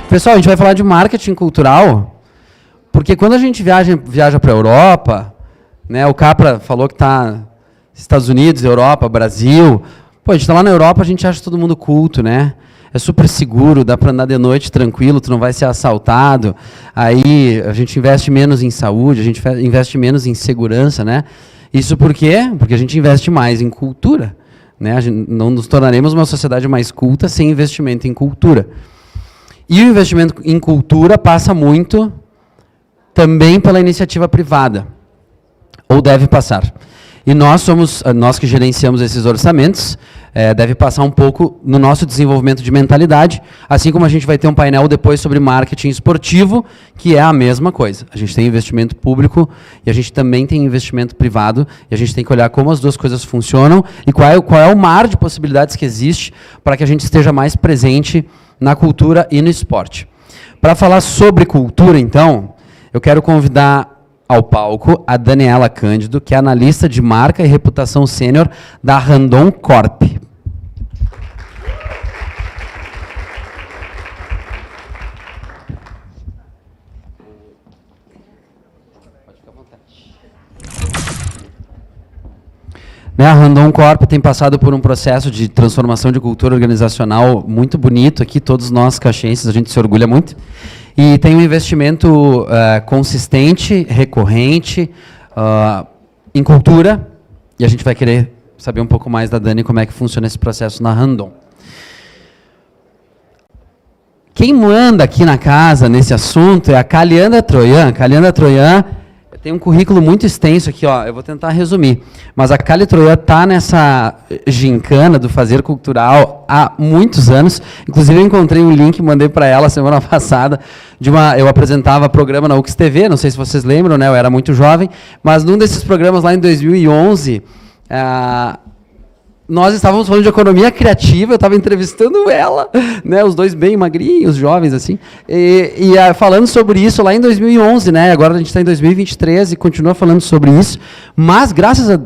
Pessoal, a gente vai falar de marketing cultural, porque quando a gente viaja para a Europa, né, o Capra falou que está Estados Unidos, Europa, Brasil. Pô, a gente está lá na Europa, a gente acha todo mundo culto, né? É super seguro, dá para andar de noite tranquilo, tu não vai ser assaltado. Aí a gente investe menos em saúde, a gente investe menos em segurança, né? Isso por quê? Porque a gente investe mais em cultura, né? Não nos tornaremos uma sociedade mais culta sem investimento em cultura. E o investimento em cultura passa muito também pela iniciativa privada, ou deve passar. E nós que gerenciamos esses orçamentos, deve passar um pouco no nosso desenvolvimento de mentalidade, assim como a gente vai ter um painel depois sobre marketing esportivo, que é a mesma coisa. A gente tem investimento público e a gente também tem investimento privado, e a gente tem que olhar como as duas coisas funcionam e qual é o mar de possibilidades que existe para que a gente esteja mais presente na cultura e no esporte. Para falar sobre cultura, então, eu quero convidar ao palco a Daniela Cândido, que é analista de marca e reputação sênior da Randon Corp. A Randon Corp tem passado por um processo de transformação de cultura organizacional muito bonito aqui, todos nós caxienses, a gente se orgulha muito. E tem um investimento consistente, recorrente, em cultura, e a gente vai querer saber um pouco mais da Dani como é que funciona esse processo na Randon. Quem manda aqui na casa nesse assunto é a Caliandra Troian. Caliandra Troian tem um currículo muito extenso aqui, ó, eu vou tentar resumir. Mas a Cali Troian está nessa gincana do fazer cultural há muitos anos. Inclusive, eu encontrei um link, mandei para ela semana passada, eu apresentava programa na UX TV, não sei se vocês lembram, né, eu era muito jovem, mas num desses programas lá em 2011, nós estávamos falando de economia criativa, eu estava entrevistando ela, né, os dois bem magrinhos, jovens, assim, e falando sobre isso lá em 2011, né, agora a gente está em 2023 e continua falando sobre isso, mas graças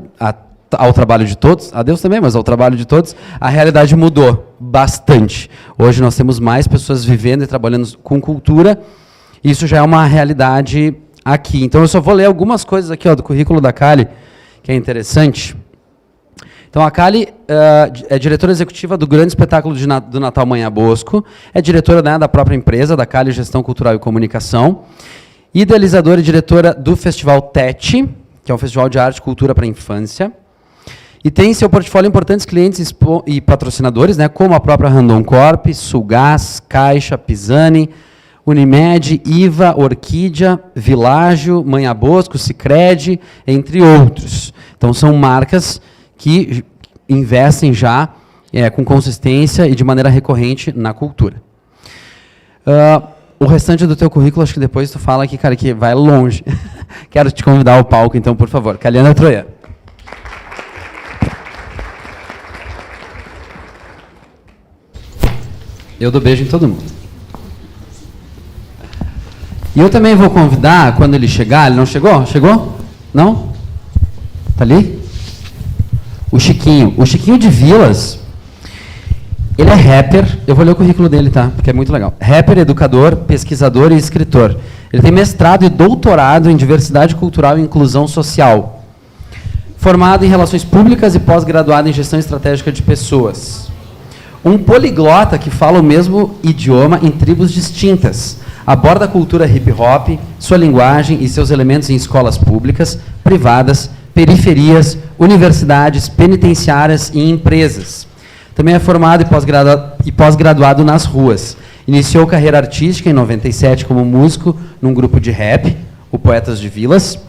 ao trabalho de todos, a Deus também, mas ao trabalho de todos, a realidade mudou bastante. Hoje nós temos mais pessoas vivendo e trabalhando com cultura, isso já é uma realidade aqui. Então eu só vou ler algumas coisas aqui, ó, do currículo da Cali, que é interessante. Então, a Cali é diretora executiva do grande espetáculo do Natal Manhã Bosco, é diretora, né, da própria empresa, da Cali Gestão Cultural e Comunicação, idealizadora e diretora do Festival TET, que é um festival de arte e cultura para a infância, e tem em seu portfólio importantes clientes e patrocinadores, né, como a própria Randon Corp, Sulgás, Caixa, Pisani, Unimed, IVA, Orquídea, Világio, Manhã Bosco, Sicredi, entre outros. Então, são marcas que investem já com consistência e de maneira recorrente na cultura. O restante do teu currículo, acho que depois tu fala aqui, cara, que vai longe. Quero te convidar ao palco, então, por favor. Caliandra Troian. Eu dou beijo em todo mundo. E eu também vou convidar, quando ele chegar, ele não chegou? Chegou? Não? Tá ali? O Chiquinho de Vilas, ele é rapper, eu vou ler o currículo dele, tá? Porque é muito legal. Rapper, educador, pesquisador e escritor. Ele tem mestrado e doutorado em diversidade cultural e inclusão social. Formado em relações públicas e pós-graduado em gestão estratégica de pessoas. Um poliglota que fala o mesmo idioma em tribos distintas. Aborda a cultura hip-hop, sua linguagem e seus elementos em escolas públicas, privadas, periferias, universidades, penitenciárias e empresas. Também é formado e pós-graduado nas ruas. Iniciou carreira artística em 97 como músico num grupo de rap, o Poetas de Vilas,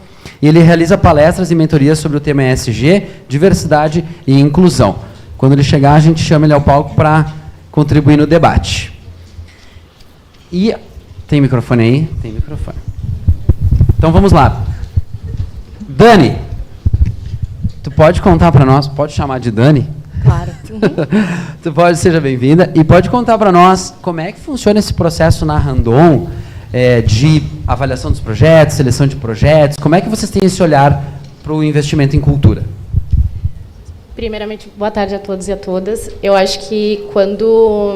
e ele realiza palestras e mentorias sobre o tema ESG, diversidade e inclusão. Quando ele chegar, a gente chama ele ao palco para contribuir no debate. E tem microfone aí? Tem microfone. Então vamos lá. Dani, tu pode contar para nós, pode chamar de Dani? Claro. Tu pode, seja bem-vinda, e pode contar para nós como é que funciona esse processo na Randon, de avaliação dos projetos, seleção de projetos, como é que vocês têm esse olhar para o investimento em cultura? Primeiramente, boa tarde a todos e a todas. Eu acho que quando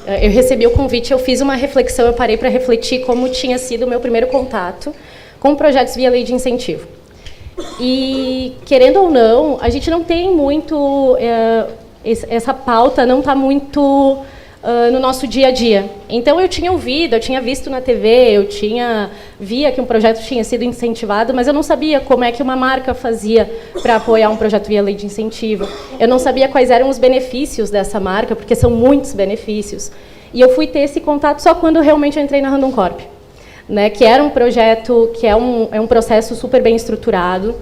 eu recebi o convite, eu fiz uma reflexão, eu parei para refletir como tinha sido o meu primeiro contato com projetos via lei de incentivo. E, querendo ou não, a gente não tem muito... essa pauta não está muito no nosso dia a dia. Então, eu tinha ouvido, eu tinha visto na TV, via que um projeto tinha sido incentivado, mas eu não sabia como é que uma marca fazia para apoiar um projeto via lei de incentivo. Eu não sabia quais eram os benefícios dessa marca, porque são muitos benefícios. E eu fui ter esse contato só quando realmente eu entrei na Randon Corp, né, que era um projeto, que é um processo super bem estruturado.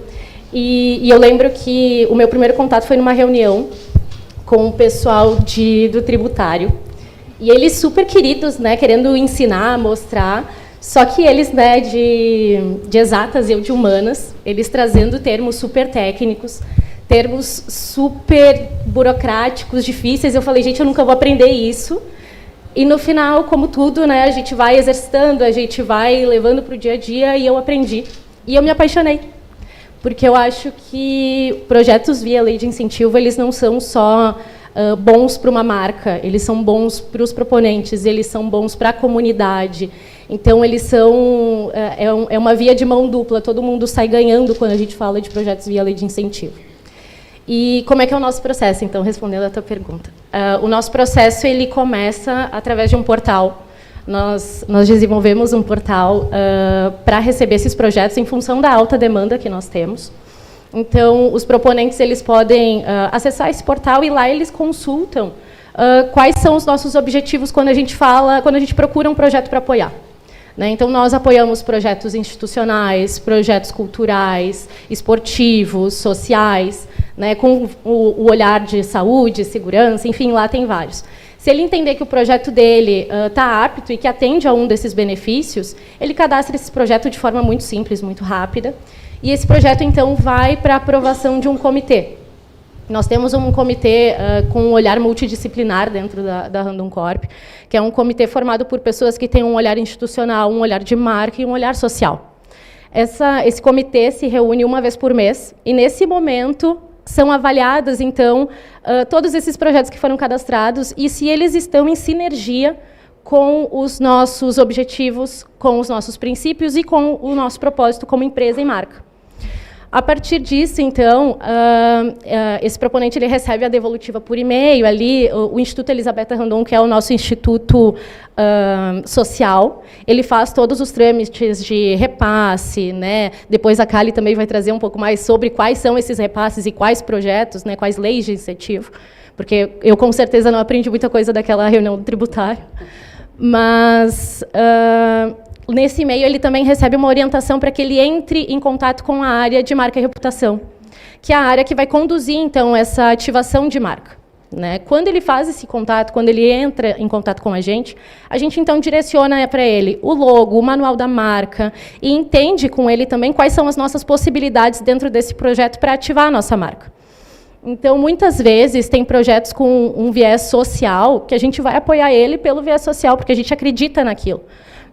E eu lembro que o meu primeiro contato foi numa reunião com o pessoal do tributário. E eles super queridos, né, querendo ensinar, mostrar, só que eles, né, de exatas e eu de humanas, eles trazendo termos super técnicos, termos super burocráticos, difíceis. Eu falei, gente, eu nunca vou aprender isso. E no final, como tudo, né, a gente vai exercitando, a gente vai levando para o dia a dia, e eu aprendi. E eu me apaixonei. Porque eu acho que projetos via lei de incentivo, eles não são só bons para uma marca, eles são bons para os proponentes, eles são bons para a comunidade. Então, eles são... é uma via de mão dupla, todo mundo sai ganhando quando a gente fala de projetos via lei de incentivo. E como é que é o nosso processo, então, respondendo a tua pergunta? O nosso processo ele começa através de um portal. Nós desenvolvemos um portal para receber esses projetos em função da alta demanda que nós temos. Então, os proponentes eles podem acessar esse portal e lá eles consultam quais são os nossos objetivos quando a gente procura um projeto para apoiar. Né? Então, nós apoiamos projetos institucionais, projetos culturais, esportivos, sociais, né, com o olhar de saúde, segurança, enfim, lá tem vários. Se ele entender que o projeto dele está apto e que atende a um desses benefícios, ele cadastra esse projeto de forma muito simples, muito rápida, e esse projeto, então, vai para a aprovação de um comitê. Nós temos um comitê com um olhar multidisciplinar dentro da Randon Corp, que é um comitê formado por pessoas que têm um olhar institucional, um olhar de marca e um olhar social. Esse comitê se reúne uma vez por mês, e, nesse momento, são avaliados, então, todos esses projetos que foram cadastrados e se eles estão em sinergia com os nossos objetivos, com os nossos princípios e com o nosso propósito como empresa e marca. A partir disso, então, esse proponente ele recebe a devolutiva por e-mail. Ali, o Instituto Elisabetta Randon, que é o nosso instituto social, ele faz todos os trâmites de repasse, né? Depois a Kali também vai trazer um pouco mais sobre quais são esses repasses e quais projetos, né? Quais leis de incentivo, porque eu, com certeza, não aprendi muita coisa daquela reunião tributária. Mas... nesse e-mail, ele também recebe uma orientação para que ele entre em contato com a área de marca e reputação, que é a área que vai conduzir, então, essa ativação de marca. Né? Quando ele faz esse contato, quando ele entra em contato com a gente, então, direciona para ele o logo, o manual da marca, e entende com ele também quais são as nossas possibilidades dentro desse projeto para ativar a nossa marca. Então, muitas vezes, tem projetos com um viés social, que a gente vai apoiar ele pelo viés social, porque a gente acredita naquilo.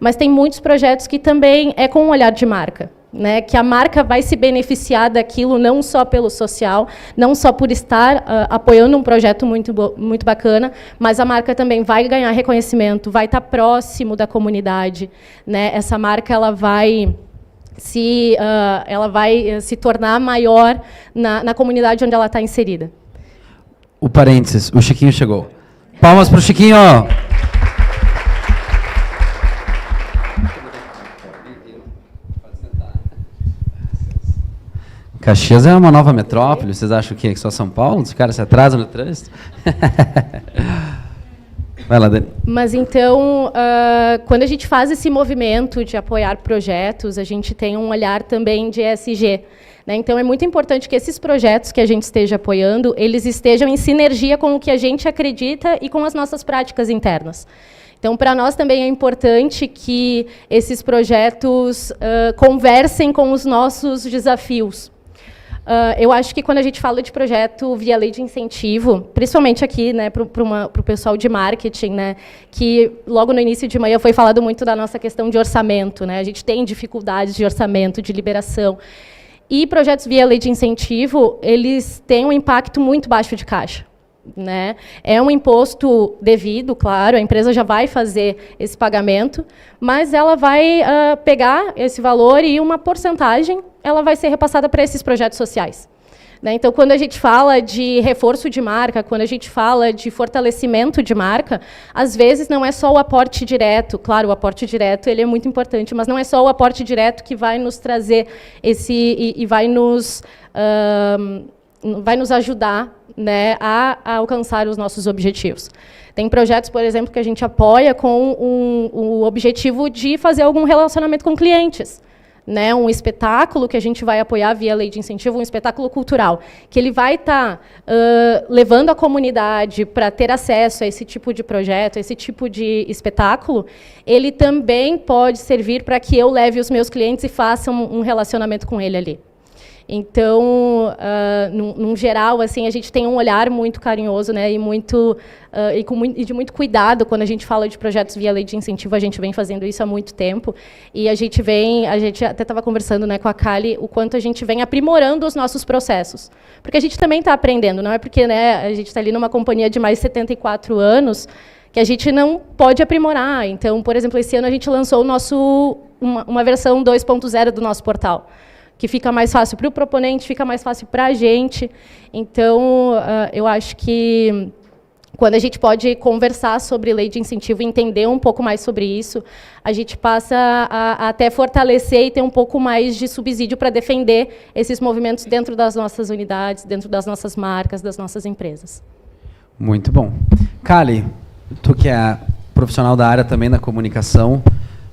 Mas tem muitos projetos que também é com um olhar de marca, né? Que a marca vai se beneficiar daquilo não só pelo social, não só por estar apoiando um projeto muito bacana, mas a marca também vai ganhar reconhecimento, vai estar próximo da comunidade, né? Essa marca ela vai se tornar maior na comunidade onde ela está inserida. O parênteses, o Chiquinho chegou. Palmas para o Chiquinho! Caxias é uma nova metrópole, vocês acham que é só São Paulo? Os caras se atrasam no trânsito? Vai lá, Dani. Mas, então, quando a gente faz esse movimento de apoiar projetos, a gente tem um olhar também de ESG. Né? Então, é muito importante que esses projetos que a gente esteja apoiando, eles estejam em sinergia com o que a gente acredita e com as nossas práticas internas. Então, para nós também é importante que esses projetos conversem com os nossos desafios. Eu acho que quando a gente fala de projeto via lei de incentivo, principalmente aqui, né, para o pessoal de marketing, né, que logo no início de manhã foi falado muito da nossa questão de orçamento. Né, a gente tem dificuldades de orçamento, de liberação. E projetos via lei de incentivo, eles têm um impacto muito baixo de caixa, né? É um imposto devido, claro, a empresa já vai fazer esse pagamento, mas ela vai pegar esse valor e uma porcentagem ela vai ser repassada para esses projetos sociais. Né? Então, quando a gente fala de reforço de marca, quando a gente fala de fortalecimento de marca, às vezes não é só o aporte direto. Claro, o aporte direto ele é muito importante, mas não é só o aporte direto que vai nos trazer e vai nos ajudar, né, a alcançar os nossos objetivos. Tem projetos, por exemplo, que a gente apoia com o objetivo de fazer algum relacionamento com clientes. Né, um espetáculo que a gente vai apoiar via lei de incentivo, um espetáculo cultural, que ele vai estar levando a comunidade para ter acesso a esse tipo de projeto, a esse tipo de espetáculo, ele também pode servir para que eu leve os meus clientes e faça um relacionamento com ele ali. Então, num geral, assim, a gente tem um olhar muito carinhoso, né, e de muito cuidado quando a gente fala de projetos via lei de incentivo. A gente vem fazendo isso há muito tempo e a gente até estava conversando, né, com a Kali, o quanto a gente vem aprimorando os nossos processos, porque a gente também está aprendendo. Não é porque, né, a gente está ali numa companhia de mais de 74 anos que a gente não pode aprimorar. Então, por exemplo, esse ano a gente lançou uma versão 2.0 do nosso portal, que fica mais fácil para o proponente, fica mais fácil para a gente. Então, eu acho que quando a gente pode conversar sobre lei de incentivo e entender um pouco mais sobre isso, a gente passa a até fortalecer e ter um pouco mais de subsídio para defender esses movimentos dentro das nossas unidades, dentro das nossas marcas, das nossas empresas. Muito bom. Kali, tu que é profissional da área também da comunicação,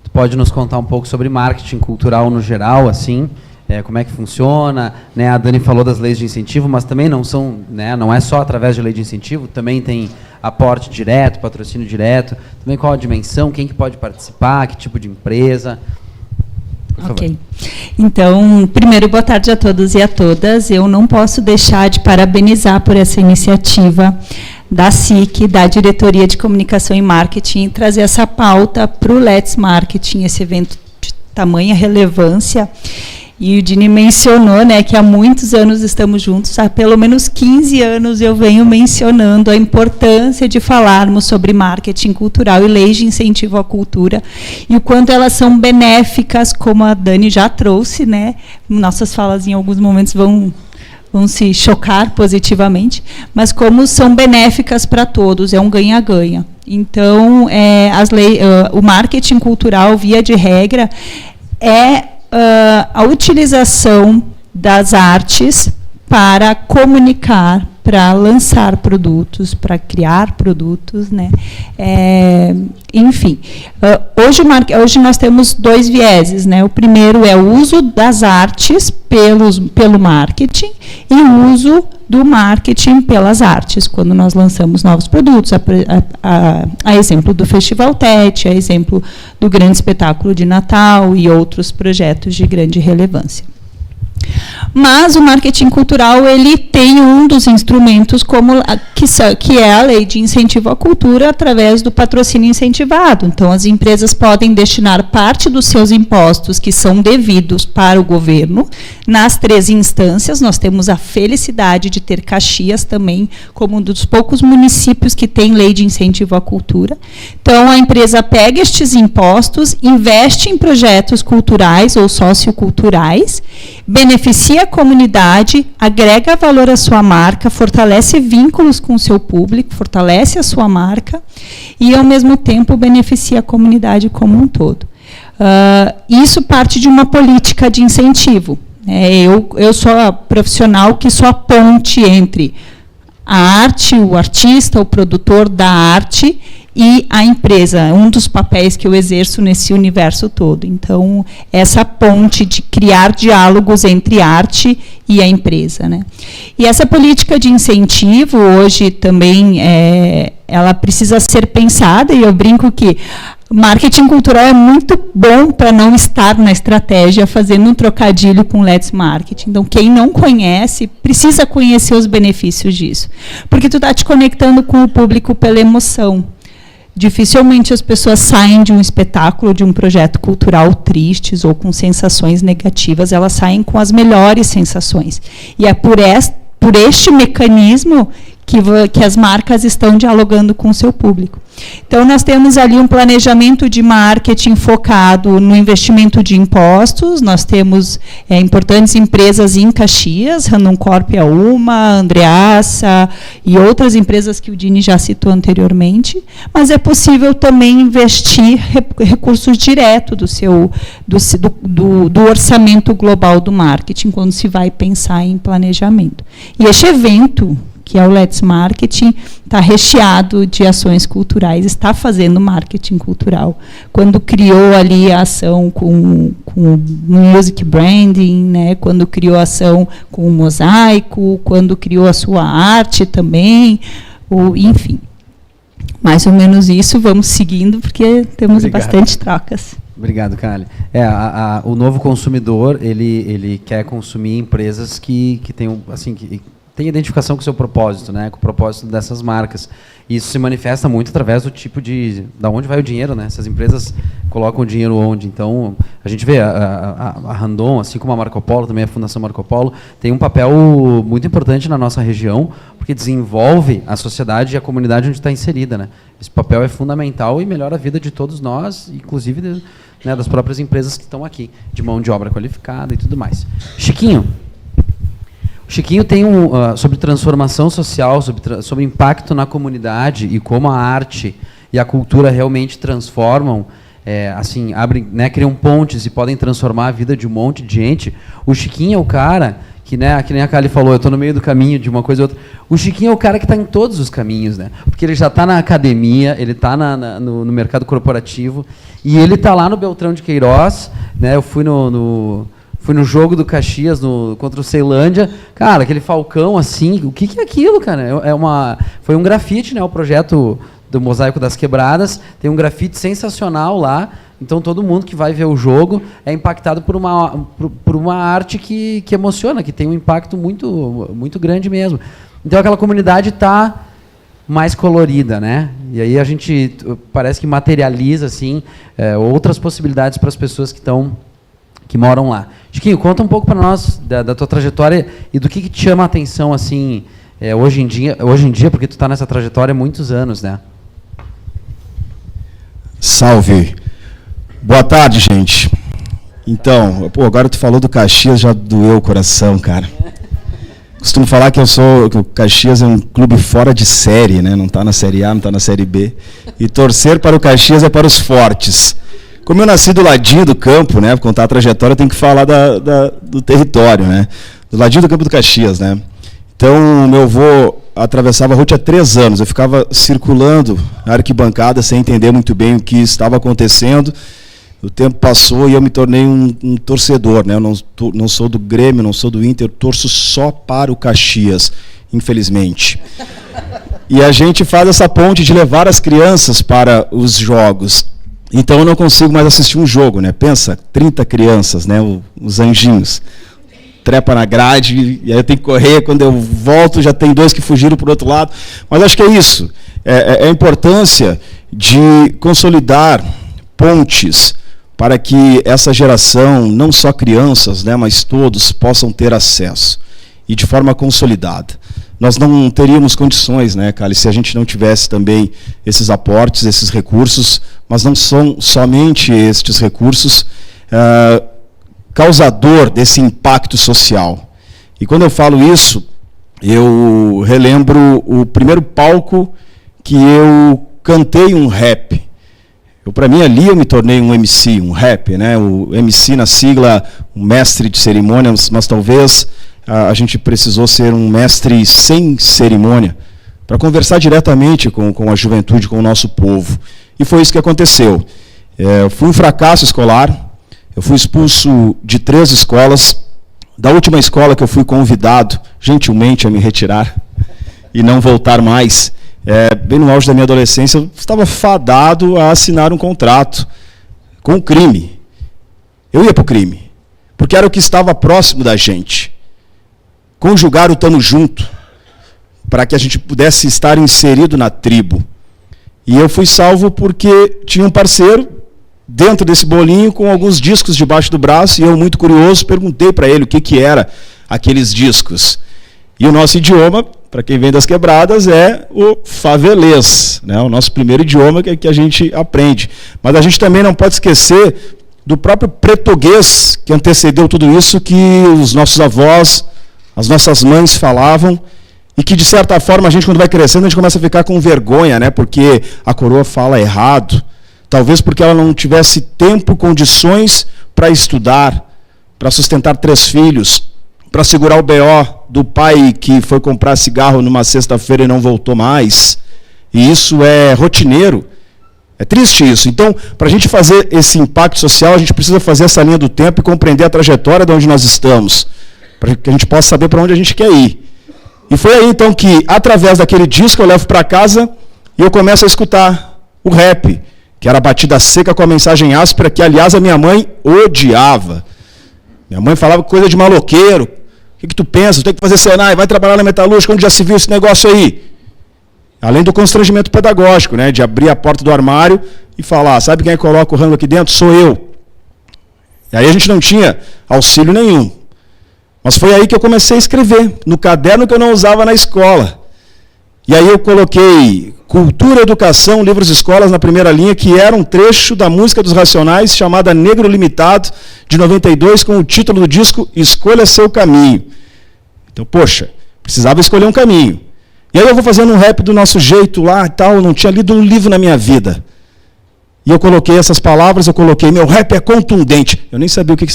tu pode nos contar um pouco sobre marketing cultural no geral, assim, como é que funciona, né? A Dani falou das leis de incentivo, mas também não são, né, não é só através de lei de incentivo, também tem aporte direto, patrocínio direto, também qual a dimensão, quem que pode participar, que tipo de empresa. Ok. Então, primeiro, boa tarde a todos e a todas. Eu não posso deixar de parabenizar por essa iniciativa da SIC, da Diretoria de Comunicação e Marketing, trazer essa pauta para o Let's Marketing, esse evento de tamanha relevância. E o Dini mencionou, né, que há muitos anos estamos juntos, há pelo menos 15 anos eu venho mencionando a importância de falarmos sobre marketing cultural e leis de incentivo à cultura, e o quanto elas são benéficas, como a Dani já trouxe, né, nossas falas em alguns momentos vão se chocar positivamente, mas como são benéficas para todos, é um ganha-ganha. Então, o marketing cultural, via de regra, é a utilização das artes para comunicar, para lançar produtos, para criar produtos, né? Enfim, hoje nós temos dois vieses, né? O primeiro é o uso das artes pelo marketing e o uso do marketing pelas artes, quando nós lançamos novos produtos, a exemplo do Festival TET, a exemplo do grande espetáculo de Natal e outros projetos de grande relevância. Mas o marketing cultural ele tem um dos instrumentos que é a lei de incentivo à cultura através do patrocínio incentivado. Então, as empresas podem destinar parte dos seus impostos que são devidos para o governo nas 3 instâncias. Nós temos a felicidade de ter Caxias também como um dos poucos municípios que tem lei de incentivo à cultura. Então, a empresa pega estes impostos, investe em projetos culturais ou socioculturais, beneficia a comunidade, agrega valor à sua marca, fortalece vínculos com o seu público, fortalece a sua marca e, ao mesmo tempo, beneficia a comunidade como um todo. Isso parte de uma política de incentivo. Eu sou a profissional que sou a ponte entre a arte, o artista, o produtor da arte e a empresa, um dos papéis que eu exerço nesse universo todo. Então, essa ponte de criar diálogos entre arte e a empresa, né? E essa política de incentivo, hoje, também, ela precisa ser pensada, e eu brinco que marketing cultural é muito bom para não estar na estratégia fazendo um trocadilho com Let's Marketing. Então, quem não conhece, precisa conhecer os benefícios disso. Porque tu está te conectando com o público pela emoção. Dificilmente as pessoas saem de um espetáculo, de um projeto cultural tristes ou com sensações negativas, elas saem com as melhores sensações. E é por este mecanismo que as marcas estão dialogando com o seu público. Então, nós temos ali um planejamento de marketing focado no investimento de impostos, nós temos importantes empresas em Caxias, Randon Corp é uma, Andreassa e outras empresas que o Dini já citou anteriormente, mas é possível também investir recursos diretos do orçamento global do marketing, quando se vai pensar em planejamento. E este evento, que é o Let's Marketing, está recheado de ações culturais, está fazendo marketing cultural. Quando criou ali a ação com music branding, né, quando criou a ação com o mosaico, quando criou a sua arte também, enfim. Mais ou menos isso, vamos seguindo, porque temos bastante trocas. Obrigado, Kali. O novo consumidor, ele quer consumir empresas que tenham, assim, que tem identificação com o seu propósito, né, com o propósito dessas marcas. E isso se manifesta muito através do tipo da onde vai o dinheiro, né? Essas empresas colocam o dinheiro onde. Então, a gente vê a Randon, assim como a Marco Polo, também a Fundação Marco Polo, tem um papel muito importante na nossa região, porque desenvolve a sociedade e a comunidade onde está inserida, né? Esse papel é fundamental e melhora a vida de todos nós, inclusive das próprias empresas que estão aqui, de mão de obra qualificada e tudo mais. Chiquinho tem sobre transformação social, sobre impacto na comunidade e como a arte e a cultura realmente transformam, assim, abrem, né, criam pontes e podem transformar a vida de um monte de gente. O Chiquinho é o cara que, né, que nem a Kali falou, eu estou no meio do caminho de uma coisa ou outra. O Chiquinho é o cara que está em todos os caminhos, né? Porque ele já está na academia, ele está no mercado corporativo e ele está lá no Beltrão de Queiroz, né? Eu fui no jogo do Caxias contra o Ceilândia. Cara, aquele falcão assim, o que é aquilo, cara? Foi um grafite, né? O projeto do Mosaico das Quebradas. Tem um grafite sensacional lá. Então todo mundo que vai ver o jogo é impactado por uma arte que emociona, que tem um impacto muito, muito grande mesmo. Então aquela comunidade está mais colorida, né? E aí a gente parece que materializa assim, outras possibilidades para as pessoas que moram lá. Chiquinho, conta um pouco para nós da tua trajetória e do que te chama a atenção assim, hoje em dia, porque tu está nessa trajetória há muitos anos, né? Salve. Boa tarde, gente. Então, agora tu falou do Caxias, já doeu o coração, cara. Costumo falar que o Caxias é um clube fora de série, né? Não está na Série A, não está na Série B. E torcer para o Caxias é para os fortes. Como eu nasci do ladinho do campo, né, para contar a trajetória, eu tenho que falar do território, né, do ladinho do campo do Caxias, né. Então, meu avô atravessava a rua há 3 anos, eu ficava circulando na arquibancada sem entender muito bem o que estava acontecendo. O tempo passou e eu me tornei um torcedor, né, eu não sou do Grêmio, não sou do Inter, eu torço só para o Caxias, infelizmente. E a gente faz essa ponte de levar as crianças para os jogos. Então eu não consigo mais assistir um jogo, né? Pensa, 30 crianças, né? Os anjinhos. Trepa na grade, e aí eu tenho que correr, quando eu volto já tem 2 que fugiram para o outro lado. Mas acho que é isso. É a importância de consolidar pontes para que essa geração, não só crianças, né, mas todos, possam ter acesso. E de forma consolidada. Nós não teríamos condições, né, Kali, se a gente não tivesse também esses aportes, esses recursos, mas não são somente estes recursos causador desse impacto social. E quando eu falo isso, eu relembro o primeiro palco que eu cantei um rap. Para mim, ali eu me tornei um MC, um rap, né? O MC na sigla, um mestre de cerimônias, mas talvez a gente precisou ser um mestre sem cerimônia para conversar diretamente com a juventude, com o nosso povo. E foi isso que aconteceu. Fui um fracasso escolar, eu fui expulso de 3 escolas. Da última escola que eu fui convidado, gentilmente, a me retirar e não voltar mais, bem no auge da minha adolescência, eu estava fadado a assinar um contrato com o crime. Eu ia para o crime, porque era o que estava próximo da gente. Conjugar o tamo junto, para que a gente pudesse estar inserido na tribo. E eu fui salvo porque tinha um parceiro dentro desse bolinho com alguns discos debaixo do braço, e eu, muito curioso, perguntei para ele o que era aqueles discos. E o nosso idioma, para quem vem das quebradas, é o favelês, né? O nosso primeiro idioma que a gente aprende. Mas a gente também não pode esquecer do próprio português que antecedeu tudo isso, que os nossos avós, as nossas mães falavam, e que, de certa forma, a gente, quando vai crescendo, a gente começa a ficar com vergonha, né? Porque a coroa fala errado. Talvez porque ela não tivesse tempo, condições para estudar, para sustentar 3 filhos, para segurar o BO do pai que foi comprar cigarro numa sexta-feira e não voltou mais. E isso é rotineiro. É triste isso. Então, para a gente fazer esse impacto social, a gente precisa fazer essa linha do tempo e compreender a trajetória de onde nós estamos, para que a gente possa saber para onde a gente quer ir. E foi aí, então, que, através daquele disco, eu levo para casa e eu começo a escutar o rap, que era a batida seca com a mensagem áspera, que, aliás, a minha mãe odiava. Minha mãe falava coisa de maloqueiro. O que tu pensa? Tu tem que fazer Senai, vai trabalhar na metalúrgica, onde já se viu esse negócio aí? Além do constrangimento pedagógico, né, de abrir a porta do armário e falar, sabe quem coloca o rango aqui dentro? Sou eu. E aí a gente não tinha auxílio nenhum. Mas foi aí que eu comecei a escrever, no caderno que eu não usava na escola. E aí eu coloquei Cultura, Educação, Livros e Escolas na primeira linha, que era um trecho da música dos Racionais, chamada Negro Limitado, de 92, com o título do disco Escolha Seu Caminho. Então, poxa, precisava escolher um caminho. E aí eu vou fazendo um rap do nosso jeito lá e tal, eu não tinha lido um livro na minha vida. E eu coloquei essas palavras, eu coloquei, meu rap é contundente. Eu nem sabia o que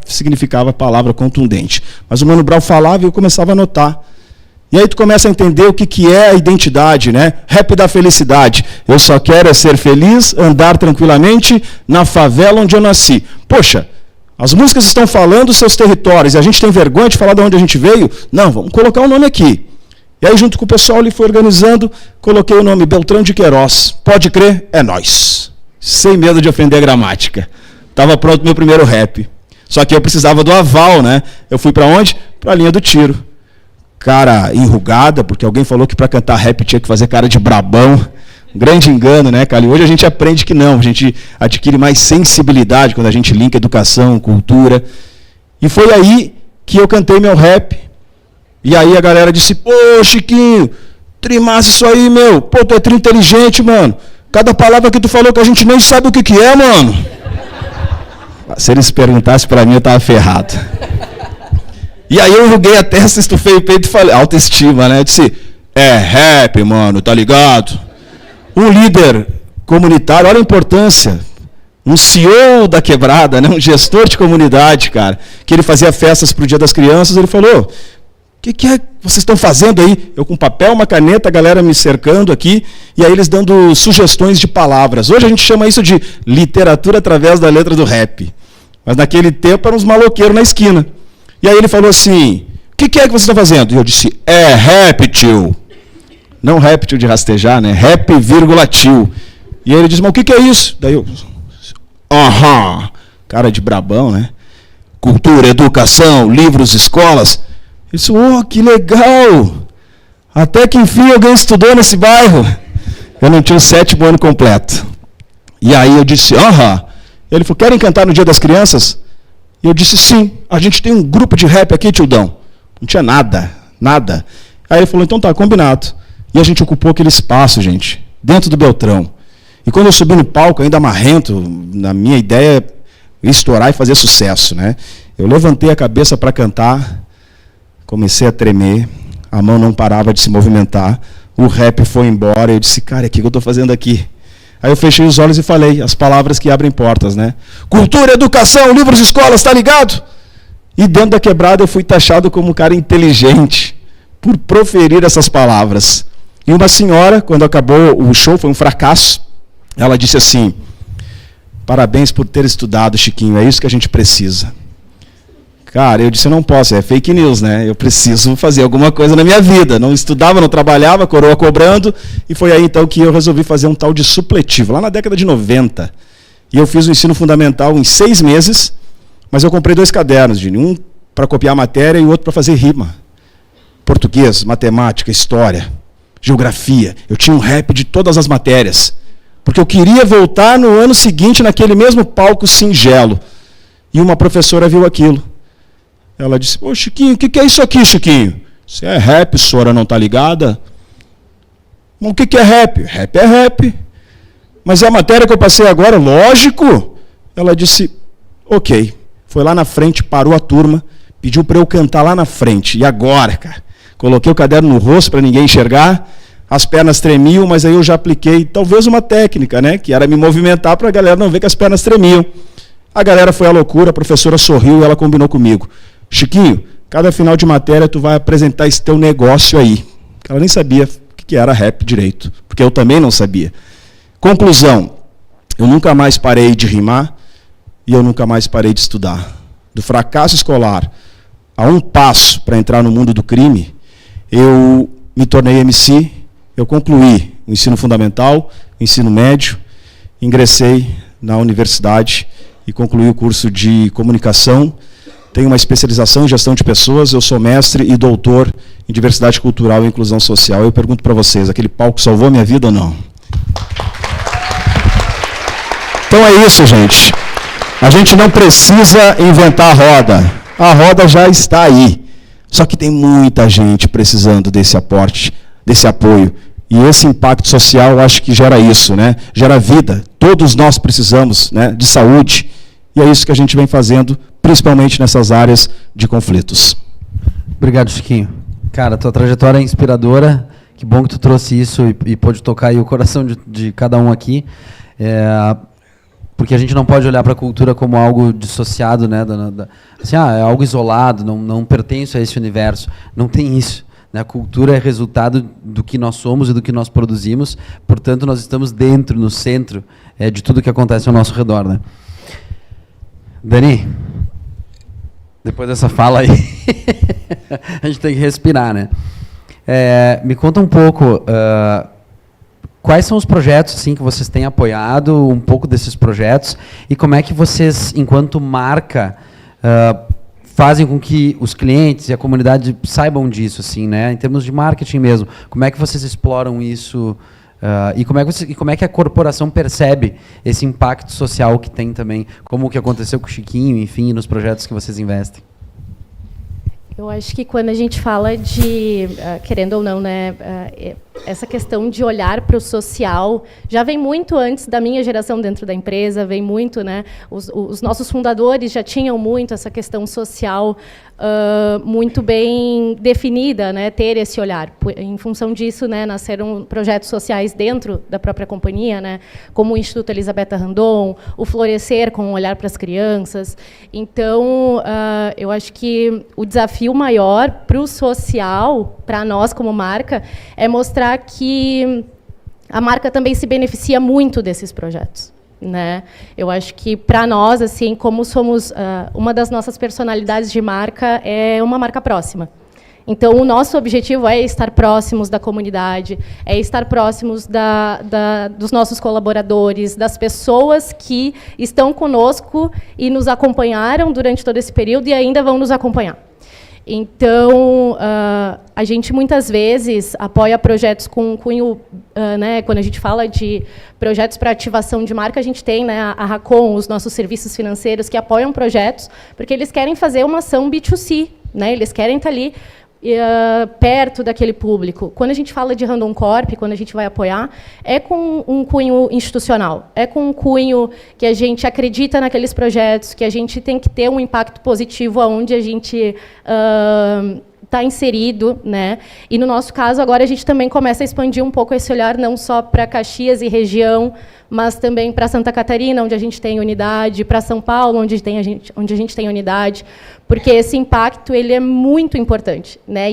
significava a palavra contundente. Mas o Mano Brown falava e eu começava a anotar. E aí tu começa a entender o que é a identidade, né? Rap da felicidade. Eu só quero é ser feliz, andar tranquilamente na favela onde eu nasci. Poxa, as músicas estão falando dos seus territórios e a gente tem vergonha de falar de onde a gente veio? Não, vamos colocar um nome aqui. E aí, junto com o pessoal, ele foi organizando, coloquei o nome Beltrão de Queiroz. Pode crer, é nós. Sem medo de ofender a gramática. Estava pronto meu primeiro rap. Só que eu precisava do aval, né? Eu fui para onde? Para a linha do tiro. Cara enrugada, porque alguém falou que para cantar rap tinha que fazer cara de brabão. Um grande engano, né, cara? E hoje a gente aprende que não. A gente adquire mais sensibilidade quando a gente linka educação, cultura. E foi aí que eu cantei meu rap. E aí a galera disse, pô, Chiquinho, trimassa isso aí, meu. Pô, tu é tri inteligente, mano. Cada palavra que tu falou que a gente nem sabe o que é, mano. Se eles perguntassem pra mim, eu tava ferrado. E aí eu enruguei a testa, estufei o peito e falei, autoestima, né? Eu disse, é rap, mano, tá ligado? Um líder comunitário, olha a importância. Um CEO da quebrada, né? Um gestor de comunidade, cara. Que ele fazia festas pro Dia das Crianças, ele falou... O que é que vocês estão fazendo aí? Eu com papel, uma caneta, a galera me cercando aqui, e aí eles dando sugestões de palavras. Hoje a gente chama isso de literatura através da letra do rap. Mas naquele tempo eram uns maloqueiros na esquina. E aí ele falou assim, o que é que vocês estão fazendo? E eu disse, é rap, tio. Não réptil de rastejar, né? Rap, vírgula, tio. E aí ele disse, mas o que é isso? Daí eu, aham, cara de brabão, né? Cultura, educação, livros, escolas... Ele disse, oh, que legal! Até que enfim alguém estudou nesse bairro. Eu não tinha o 7º ano completo. E aí eu disse, aham. Ele falou, querem cantar no Dia das Crianças? E eu disse, sim, a gente tem um grupo de rap aqui, tildão. Não tinha nada, nada. Aí ele falou, então tá, combinado. E a gente ocupou aquele espaço, gente, dentro do Beltrão. E quando eu subi no palco, ainda marrento, na minha ideia, estourar e fazer sucesso, né? Eu levantei a cabeça para cantar... Comecei a tremer, a mão não parava de se movimentar, o rap foi embora, eu disse, cara, o que eu estou fazendo aqui? Aí eu fechei os olhos e falei, as palavras que abrem portas, né? Cultura, educação, livros, escolas, tá ligado? E dentro da quebrada eu fui taxado como um cara inteligente, por proferir essas palavras. E uma senhora, quando acabou o show, foi um fracasso, ela disse assim, parabéns por ter estudado, Chiquinho, é isso que a gente precisa. Cara, eu disse, eu não posso, é fake news, né? Eu preciso fazer alguma coisa na minha vida. Não estudava, não trabalhava, coroa cobrando. E foi aí, então, que eu resolvi fazer um tal de supletivo, lá na década de 90. E eu fiz o ensino fundamental em 6 meses, mas eu comprei 2 cadernos, Gini. Um para copiar a matéria e o outro para fazer rima. Português, matemática, história, geografia. Eu tinha um rap de todas as matérias. porque eu queria voltar no ano seguinte naquele mesmo palco singelo. E uma professora viu aquilo. Ela disse, ô Chiquinho, o que é isso aqui, Chiquinho? Isso é rap, senhora não está ligada? O que é rap? Rap é rap. Mas é a matéria que eu passei agora? Lógico. Ela disse, ok. Foi lá na frente, parou a turma, pediu para eu cantar lá na frente. E agora, cara? Coloquei o caderno no rosto para ninguém enxergar, as pernas tremiam, mas aí eu já apliquei talvez uma técnica, né? Que era me movimentar para a galera não ver que as pernas tremiam. A galera foi à loucura, a professora sorriu e ela combinou comigo. Chiquinho, cada final de matéria tu vai apresentar esse teu negócio aí. Ela nem sabia o que era rap direito, porque eu também não sabia. Conclusão, eu nunca mais parei de rimar e eu nunca mais parei de estudar. Do fracasso escolar a um passo para entrar no mundo do crime, eu me tornei MC, eu concluí o ensino fundamental, o ensino médio, ingressei na universidade e concluí o curso de comunicação. Tenho uma especialização em gestão de pessoas, eu sou mestre e doutor em diversidade cultural e inclusão social. Eu pergunto para vocês, aquele palco salvou a minha vida ou não? Então é isso, gente. A gente não precisa inventar a roda já está aí. Só que tem muita gente precisando desse aporte, desse apoio. E esse impacto social, eu acho que gera isso, né? Gera vida. Todos nós precisamos, né, de saúde. E é isso que a gente vem fazendo, principalmente nessas áreas de conflitos. Obrigado, Chiquinho. Cara, tua trajetória é inspiradora. Que bom que tu trouxe isso e pôde tocar aí o coração de cada um aqui. Porque a gente não pode olhar para a cultura como algo dissociado, né? Assim, é algo isolado, não pertence a esse universo. Não tem isso. Né? A cultura é resultado do que nós somos e do que nós produzimos. Portanto, nós estamos dentro, no centro de tudo que acontece ao nosso redor. Né? Dani, depois dessa fala aí, a gente tem que respirar, né? Me conta um pouco... quais são os projetos assim, que vocês têm apoiado, um pouco desses projetos, e como é que vocês, enquanto marca, fazem com que os clientes e a comunidade saibam disso, assim, né? Em termos de marketing mesmo. Como é que vocês exploram isso e como é que a corporação percebe esse impacto social que tem também, como o que aconteceu com o Chiquinho, enfim, nos projetos que vocês investem? Eu acho que quando a gente fala de, querendo ou não, né, essa questão de olhar para o social já vem muito antes da minha geração dentro da empresa, vem muito, né, os nossos fundadores já tinham muito essa questão social muito bem definida, né, ter esse olhar. Em função disso, né, nasceram projetos sociais dentro da própria companhia, né, como o Instituto Elisabetta Randon, o Florescer com um olhar para as crianças. Então, eu acho que o desafio maior para o social, para nós como marca, é mostrar que a marca também se beneficia muito desses projetos. Né? Eu acho que, para nós, assim, como somos, uma das nossas personalidades de marca é uma marca próxima. Então, o nosso objetivo é estar próximos da comunidade, é estar próximos dos nossos colaboradores, das pessoas que estão conosco e nos acompanharam durante todo esse período e ainda vão nos acompanhar. Então, a gente muitas vezes apoia projetos com cunho, né, quando a gente fala de projetos para ativação de marca, a gente tem, né, a Racon, os nossos serviços financeiros que apoiam projetos, porque eles querem fazer uma ação B2C, né, eles querem estar ali perto daquele público. Quando a gente fala de Randon Corp, quando a gente vai apoiar, é com um cunho institucional, é com um cunho que a gente acredita naqueles projetos, que a gente tem que ter um impacto positivo aonde a gente está inserido, né? E no nosso caso agora a gente também começa a expandir um pouco esse olhar não só para Caxias e região, mas também para Santa Catarina, onde a gente tem unidade, para São Paulo, onde a gente tem unidade, porque esse impacto ele é muito importante, né?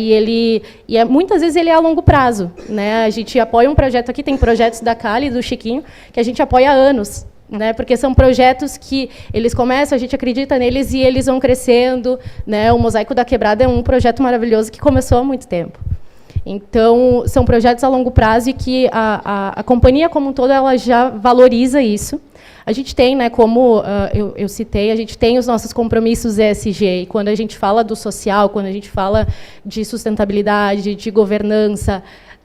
Muitas vezes ele é a longo prazo, né? A gente apoia um projeto aqui, tem projetos da Cali e do Chiquinho que a gente apoia há anos, né? Porque são projetos que eles começam, a gente acredita neles e eles vão crescendo, né? O Mosaico da Quebrada é um projeto maravilhoso que começou há muito tempo. Então, são projetos a longo prazo e que a companhia como um todo ela já valoriza isso. A gente tem, né, como eu citei, a gente tem os nossos compromissos ESG, e quando a gente fala do social, quando a gente fala de sustentabilidade, de governança,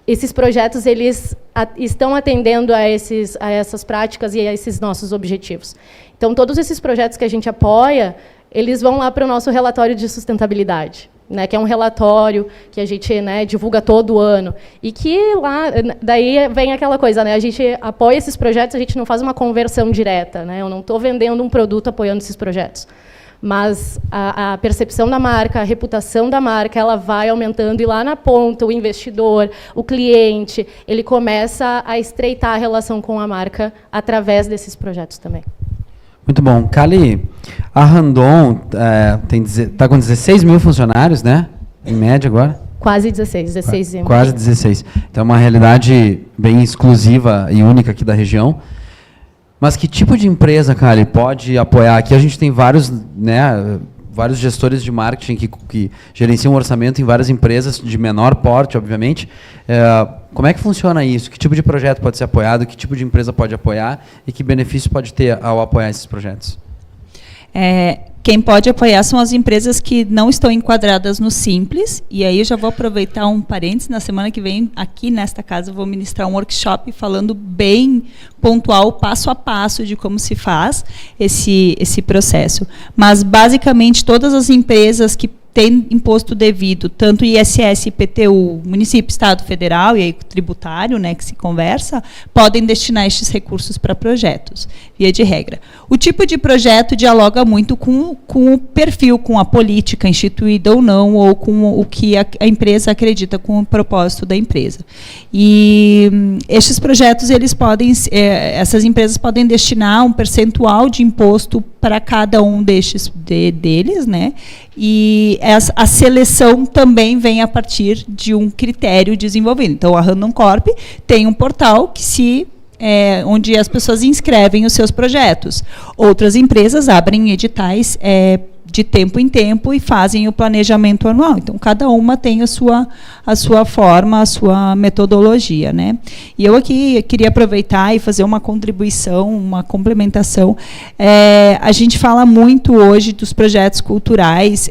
esses projetos eles estão atendendo a essas práticas e a esses nossos objetivos. Então, todos esses projetos que a gente apoia, eles vão lá para o nosso relatório de sustentabilidade, né, que é um relatório que a gente, né, divulga todo ano. E que lá, daí vem aquela coisa, né, a gente apoia esses projetos, a gente não faz uma conversão direta, né, eu não estou vendendo um produto apoiando esses projetos. Mas a percepção da marca, a reputação da marca, ela vai aumentando, e lá na ponta, o investidor, o cliente, ele começa a estreitar a relação com a marca através desses projetos também. Muito bom. Kali, a Randon está com 16 mil funcionários, né? Em média agora? Quase 16. Quase 16. Então é uma realidade bem exclusiva e única aqui da região. Mas que tipo de empresa, Kali, pode apoiar? Aqui a gente tem vários, né, vários gestores de marketing que gerenciam um orçamento em várias empresas de menor porte, obviamente. Como é que funciona isso? Que tipo de projeto pode ser apoiado? Que tipo de empresa pode apoiar? E que benefício pode ter ao apoiar esses projetos? Quem pode apoiar são as empresas que não estão enquadradas no Simples. E aí eu já vou aproveitar um parênteses. Na semana que vem, aqui nesta casa, eu vou ministrar um workshop falando bem pontual, passo a passo, de como se faz esse processo. Mas, basicamente, todas as empresas que têm imposto devido, tanto ISS, IPTU, município, estado, federal e aí tributário, né, que se conversa, podem destinar estes recursos para projetos, via de regra. O tipo de projeto dialoga muito com o perfil, com a política instituída ou não, ou com o que a empresa acredita com o propósito da empresa. E estes projetos, essas empresas podem destinar um percentual de imposto para cada um deles, né? E a seleção também vem a partir de um critério desenvolvido. Então, a Randon Corp tem um portal que onde as pessoas inscrevem os seus projetos. Outras empresas abrem editais de tempo em tempo e fazem o planejamento anual. Então, cada uma tem a sua forma, a sua metodologia, né? E eu aqui queria aproveitar e fazer uma contribuição, uma complementação. A gente fala muito hoje dos projetos culturais,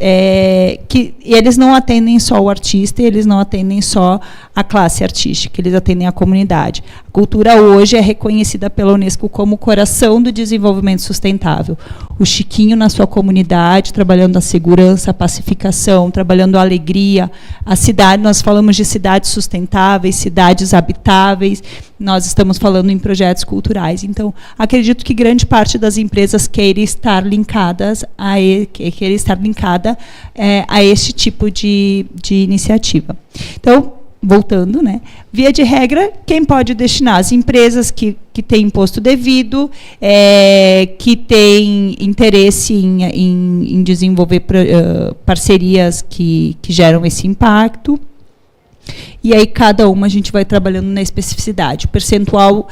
que eles não atendem só o artista, eles não atendem só a classe artística, eles atendem a comunidade. A cultura hoje é reconhecida pela Unesco como o coração do desenvolvimento sustentável. O Chiquinho na sua comunidade, trabalhando a segurança, a pacificação, trabalhando a alegria, a cidade, nós falamos de cidades sustentáveis, cidades habitáveis, nós estamos falando em projetos culturais. Então, acredito que grande parte das empresas queira estar linkada a este tipo de iniciativa. Então, voltando, né? Via de regra, quem pode destinar? As empresas que têm imposto devido, que têm interesse em desenvolver parcerias que geram esse impacto. E aí, cada uma a gente vai trabalhando na especificidade. O percentual,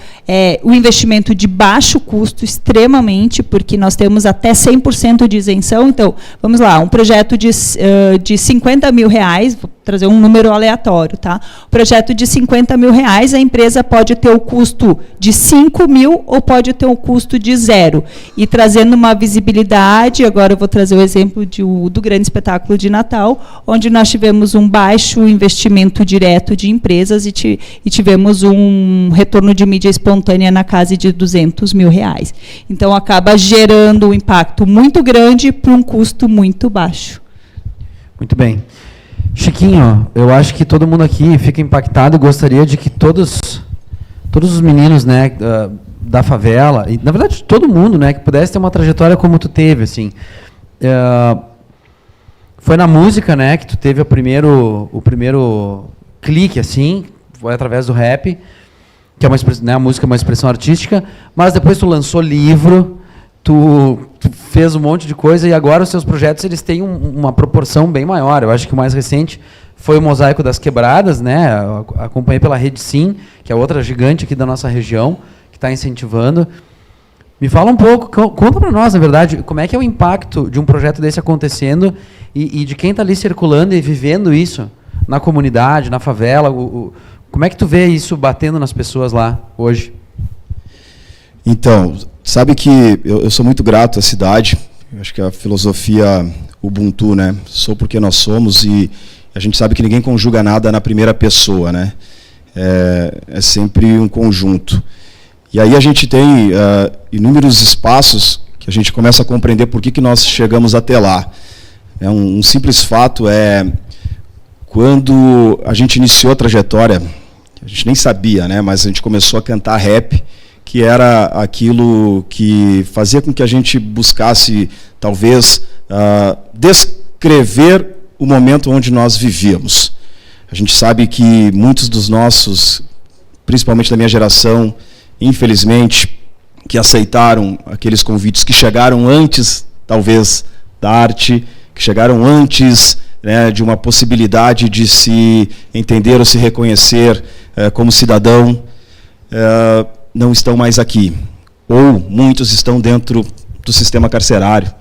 o investimento de baixo custo, extremamente, porque nós temos até 100% de isenção. Então, vamos lá, um projeto de 50 mil reais, vou trazer um número aleatório, tá? O projeto de 50 mil reais, a empresa pode ter o custo de 5 mil ou pode ter o custo de 0. E trazendo uma visibilidade, agora eu vou trazer o exemplo do grande espetáculo de Natal, onde nós tivemos um baixo investimento direto de empresas e tivemos um retorno de mídia espontânea na casa de 200 mil reais. Então, acaba gerando um impacto muito grande para um custo muito baixo. Muito bem. Chiquinho, eu acho que todo mundo aqui fica impactado e gostaria de que todos os meninos, né, da favela, e na verdade todo mundo, né, que pudesse ter uma trajetória como tu teve, assim. Foi na música, né, que tu teve o primeiro clique, assim, foi através do rap, que é a música é uma expressão artística, mas depois tu lançou livro, tu fez um monte de coisa e agora os seus projetos eles têm uma proporção bem maior. Eu acho que o mais recente foi o Mosaico das Quebradas, né? Eu acompanhei pela Rede Sim, que é outra gigante aqui da nossa região, que está incentivando. Me fala um pouco, conta para nós, na verdade, como é que é o impacto de um projeto desse acontecendo e de quem está ali circulando e vivendo isso na comunidade, na favela. Como é que tu vê isso batendo nas pessoas lá hoje? Então, sabe que eu sou muito grato à cidade. Eu acho que a filosofia Ubuntu, né? Sou porque nós somos, e a gente sabe que ninguém conjuga nada na primeira pessoa, né? é sempre um conjunto. E aí a gente tem inúmeros espaços que a gente começa a compreender por que nós chegamos até lá. Um simples fato é, quando a gente iniciou a trajetória, a gente nem sabia, né, mas a gente começou a cantar rap, que era aquilo que fazia com que a gente buscasse, talvez, descrever o momento onde nós vivíamos. A gente sabe que muitos dos nossos, principalmente da minha geração, infelizmente, que aceitaram aqueles convites que chegaram antes, talvez, da arte, que chegaram antes, né, de uma possibilidade de se entender ou se reconhecer como cidadão, não estão mais aqui. Ou muitos estão dentro do sistema carcerário.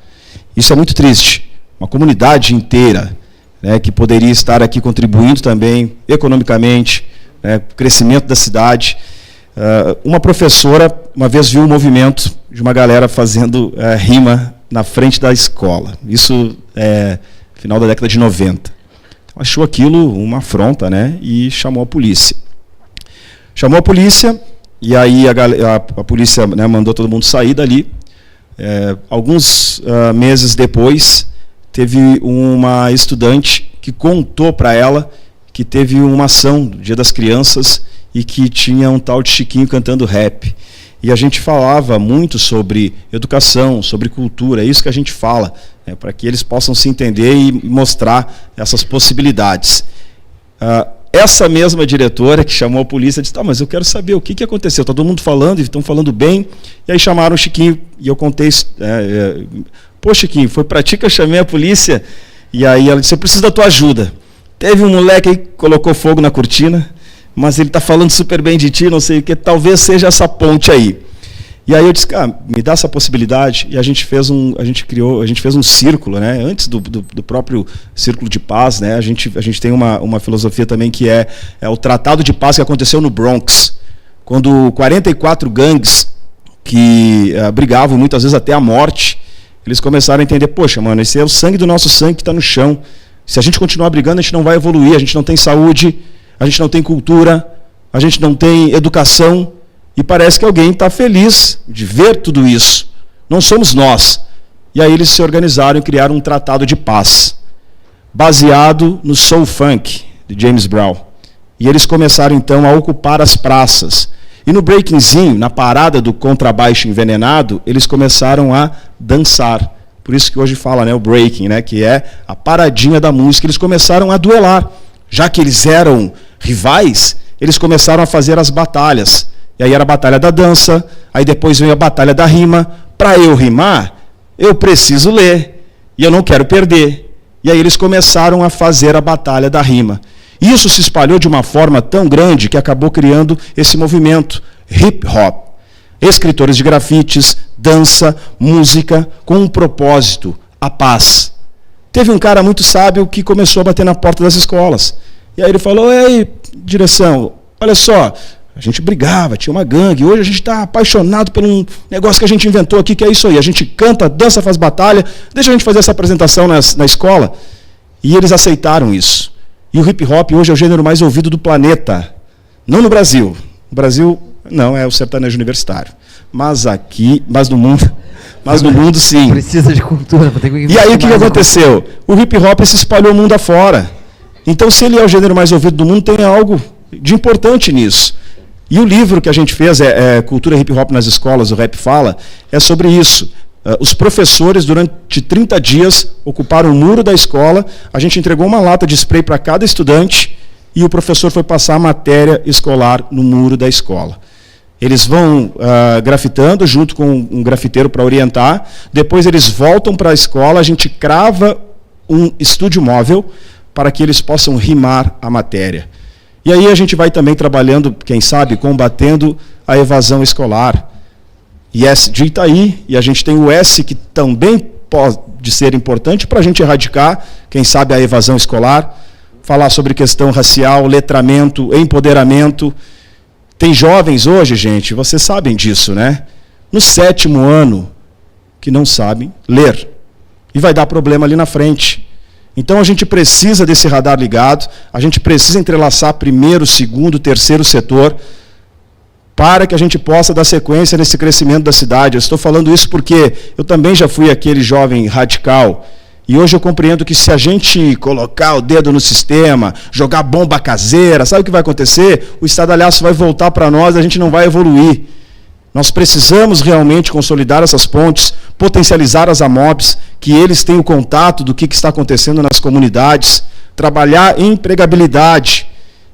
Isso é muito triste. Uma comunidade inteira, né, que poderia estar aqui contribuindo também economicamente, né, para o crescimento da cidade. Uma professora, uma vez viu um movimento de uma galera fazendo rima na frente da escola. Isso final da década de 90. Achou aquilo uma afronta, né, e chamou a polícia. Chamou a polícia, e aí a polícia, né, mandou todo mundo sair dali. Alguns meses depois, teve uma estudante que contou para ela que teve uma ação do Dia das Crianças e que tinha um tal de Chiquinho cantando rap. E a gente falava muito sobre educação, sobre cultura, é isso que a gente fala, né, para que eles possam se entender e mostrar essas possibilidades. Essa mesma diretora que chamou a polícia disse, mas eu quero saber o que aconteceu, está todo mundo falando, e estão falando bem, e aí chamaram o Chiquinho, e eu contei, pô, Chiquinho, foi para ti que eu chamei a polícia? E aí ela disse, eu preciso da tua ajuda. Teve um moleque aí que colocou fogo na cortina, mas ele está falando super bem de ti, não sei o que, talvez seja essa ponte aí. E aí eu disse, me dá essa possibilidade, e a gente fez um círculo, né, antes do próprio Círculo de Paz, né, a gente tem uma filosofia também que é o Tratado de Paz que aconteceu no Bronx, quando 44 gangues que brigavam muitas vezes até a morte, eles começaram a entender, poxa, mano, esse é o sangue do nosso sangue que está no chão, se a gente continuar brigando, a gente não vai evoluir, a gente não tem saúde, a gente não tem cultura, a gente não tem educação, e parece que alguém está feliz de ver tudo isso. Não somos nós. E aí eles se organizaram e criaram um tratado de paz, baseado no soul funk de James Brown. E eles começaram então a ocupar as praças. E no breakingzinho, na parada do contrabaixo envenenado, eles começaram a dançar. Por isso que hoje fala, né, o breaking, né, que é a paradinha da música. Eles começaram a duelar. Já que eles eram rivais, eles começaram a fazer as batalhas. E aí era a batalha da dança, aí depois veio a batalha da rima. Para eu rimar, eu preciso ler, e eu não quero perder. E aí eles começaram a fazer a batalha da rima. Isso se espalhou de uma forma tão grande que acabou criando esse movimento hip hop. Escritores de grafites, dança, música, com um propósito, a paz. Teve um cara muito sábio que começou a bater na porta das escolas. E aí ele falou, ei, direção, olha só, a gente brigava, tinha uma gangue, hoje a gente está apaixonado por um negócio que a gente inventou aqui, que é isso aí, a gente canta, dança, faz batalha, deixa a gente fazer essa apresentação na escola. E eles aceitaram isso. E o hip hop hoje é o gênero mais ouvido do planeta. Não no Brasil. No Brasil, não, é o sertanejo universitário. Mas no mundo sim. Precisa de cultura. E aí o que aconteceu? O hip hop se espalhou o mundo afora. Então, se ele é o gênero mais ouvido do mundo, tem algo de importante nisso. E o livro que a gente fez, Cultura Hip Hop nas Escolas, o Rap Fala, é sobre isso. Os professores, durante 30 dias, ocuparam o muro da escola, a gente entregou uma lata de spray para cada estudante e o professor foi passar a matéria escolar no muro da escola. Eles vão grafitando junto com um grafiteiro para orientar, depois eles voltam para a escola, a gente crava um estúdio móvel para que eles possam rimar a matéria. E aí a gente vai também trabalhando, quem sabe, combatendo a evasão escolar. ISD está aí, e a gente tem o S, que também pode ser importante para a gente erradicar, quem sabe, a evasão escolar, falar sobre questão racial, letramento, empoderamento. Tem jovens hoje, gente, vocês sabem disso, né? No 7º ano, que não sabem ler. E vai dar problema ali na frente. Então a gente precisa desse radar ligado, a gente precisa entrelaçar primeiro, segundo, terceiro setor, para que a gente possa dar sequência nesse crescimento da cidade. Eu estou falando isso porque eu também já fui aquele jovem radical, e hoje eu compreendo que se a gente colocar o dedo no sistema, jogar bomba caseira, sabe o que vai acontecer? O estardalhaço vai voltar para nós, a gente não vai evoluir. Nós precisamos realmente consolidar essas pontes, potencializar as AMOBs, que eles tenham o contato do que está acontecendo nas comunidades, trabalhar em empregabilidade.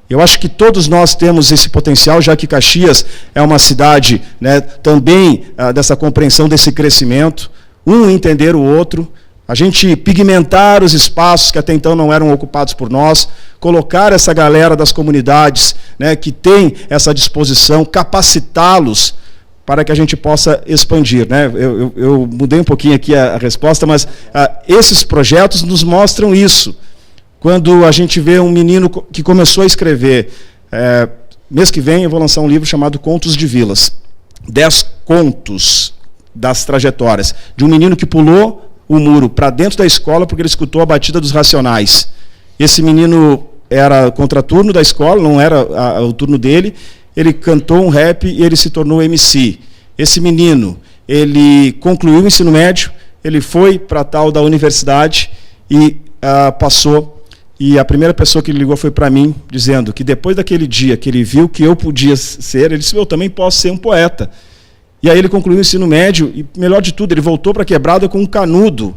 Eu acho que todos nós temos esse potencial, já que Caxias é uma cidade, né, também dessa compreensão desse crescimento, um entender o outro, a gente pigmentar os espaços que até então não eram ocupados por nós, colocar essa galera das comunidades, né, que tem essa disposição, capacitá-los para que a gente possa expandir, né? Eu mudei um pouquinho aqui a resposta, mas esses projetos nos mostram isso. Quando a gente vê um menino que começou a escrever, mês que vem eu vou lançar um livro chamado Contos de Vilas, 10 contos das trajetórias, de um menino que pulou o muro para dentro da escola porque ele escutou a batida dos Racionais. Esse menino era contraturno da escola, não era o turno dele, ele cantou um rap e ele se tornou MC. Esse menino, ele concluiu o ensino médio, ele foi para a tal da universidade e passou. E a primeira pessoa que ele ligou foi para mim, dizendo que depois daquele dia que ele viu que eu podia ser, ele disse, eu também posso ser um poeta. E aí ele concluiu o ensino médio e, melhor de tudo, ele voltou para a quebrada com um canudo.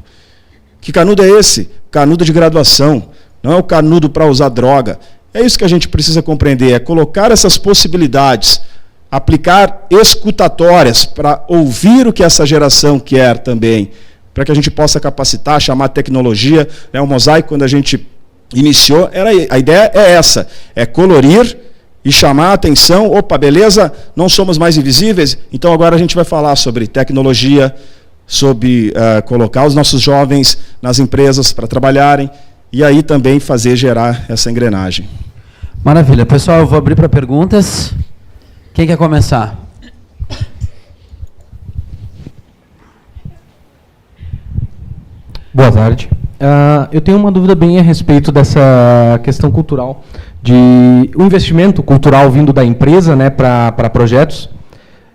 Que canudo é esse? Canudo de graduação. Não é o canudo para usar droga. É isso que a gente precisa compreender, é colocar essas possibilidades, aplicar escutatórias para ouvir o que essa geração quer também, para que a gente possa capacitar, chamar tecnologia. O Mosaico, quando a gente iniciou, a ideia é essa, é colorir e chamar a atenção, opa, beleza, não somos mais invisíveis, então agora a gente vai falar sobre tecnologia, sobre colocar os nossos jovens nas empresas para trabalharem, e aí também gerar essa engrenagem. Maravilha. Pessoal, eu vou abrir para perguntas. Quem quer começar? Boa tarde. Eu tenho uma dúvida bem a respeito dessa questão cultural, de o investimento cultural vindo da empresa, né, para projetos,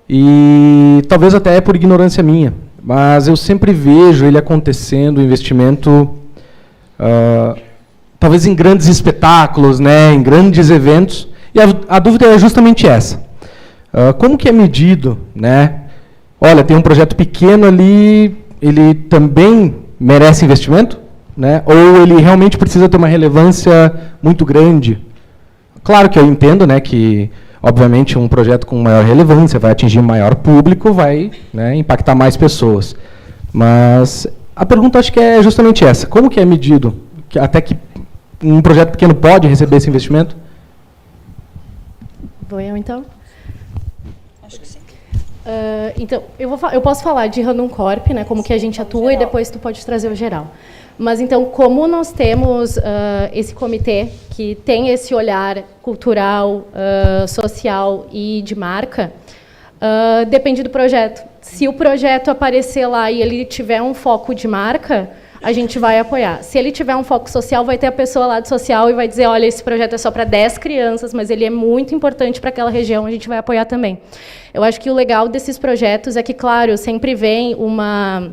e talvez até por ignorância minha, mas eu sempre vejo ele acontecendo, o investimento, talvez em grandes espetáculos, né, em grandes eventos, e a dúvida é justamente essa. Como que é medido, né? Olha, tem um projeto pequeno ali, ele também merece investimento? Né? Ou ele realmente precisa ter uma relevância muito grande? Claro que eu entendo, né, que, obviamente, um projeto com maior relevância vai atingir maior público, vai, né, impactar mais pessoas. Mas a pergunta acho que é justamente essa. Como que é medido? Até que um projeto pequeno pode receber esse investimento? Vou eu, então? Acho que sim. Então, eu posso falar de Randon Corp, né, como que a gente atua, e depois tu pode trazer o geral. Mas, então, como nós temos esse comitê que tem esse olhar cultural, social e de marca, depende do projeto. Se o projeto aparecer lá e ele tiver um foco de marca, a gente vai apoiar. Se ele tiver um foco social, vai ter a pessoa lá do social e vai dizer, olha, esse projeto é só para 10 crianças, mas ele é muito importante para aquela região, a gente vai apoiar também. Eu acho que o legal desses projetos é que, claro, sempre vem uma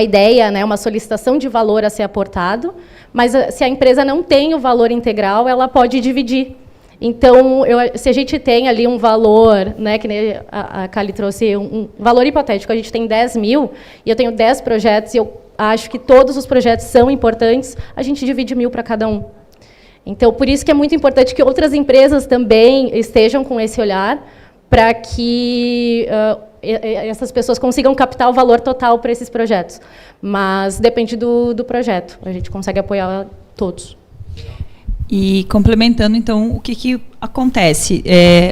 ideia, né, uma solicitação de valor a ser aportado, mas se a empresa não tem o valor integral, ela pode dividir. Então, se a gente tem ali um valor, né, que a Kali trouxe, um valor hipotético, a gente tem 10 mil, e eu tenho 10 projetos, e eu acho que todos os projetos são importantes, a gente divide 1.000 para cada um. Então, por isso que é muito importante que outras empresas também estejam com esse olhar, para que essas pessoas consigam captar o valor total para esses projetos. Mas depende do projeto, a gente consegue apoiar todos. E complementando, então, o que acontece?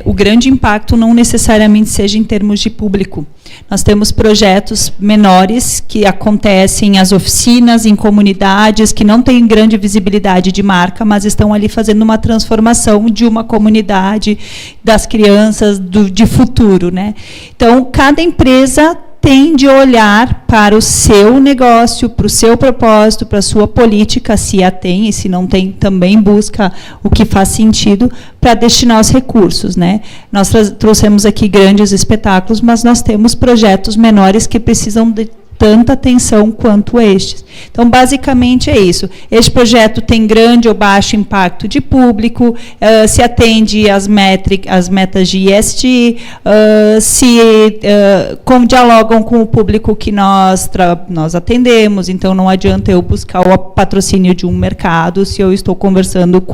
O grande impacto não necessariamente seja em termos de público. Nós temos projetos menores que acontecem as oficinas, em comunidades, que não têm grande visibilidade de marca, mas estão ali fazendo uma transformação de uma comunidade, das crianças, de futuro, né? Então, cada empresa tem de olhar para o seu negócio, para o seu propósito, para a sua política, se a tem, e se não tem, também busca o que faz sentido para destinar os recursos, né? Nós trouxemos aqui grandes espetáculos, mas nós temos projetos menores que precisam de tanta atenção quanto estes. Então, basicamente é isso. Este projeto tem grande ou baixo impacto de público, se atende às metas de ESG, dialogam com o público que nós atendemos, então não adianta eu buscar o patrocínio de um mercado se eu estou conversando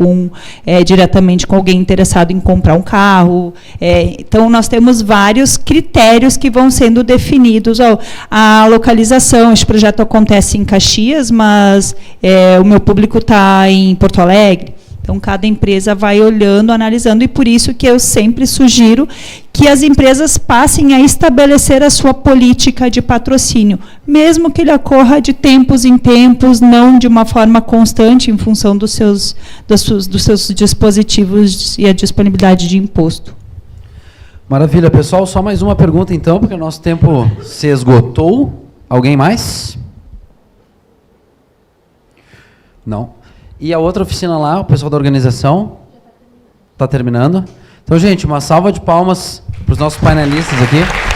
diretamente com alguém interessado em comprar um carro. Então, nós temos vários critérios que vão sendo definidos. A localização, este projeto acontece em Caxias, mas o meu público está em Porto Alegre. Então, cada empresa vai olhando, analisando, e por isso que eu sempre sugiro que as empresas passem a estabelecer a sua política de patrocínio, mesmo que ele ocorra de tempos em tempos, não de uma forma constante, em função dos seus dispositivos e a disponibilidade de imposto. Maravilha, pessoal. Só mais uma pergunta, então, porque o nosso tempo se esgotou. Alguém mais? Não. E a outra oficina lá, o pessoal da organização? Está terminando. Então, gente, uma salva de palmas para os nossos painelistas aqui.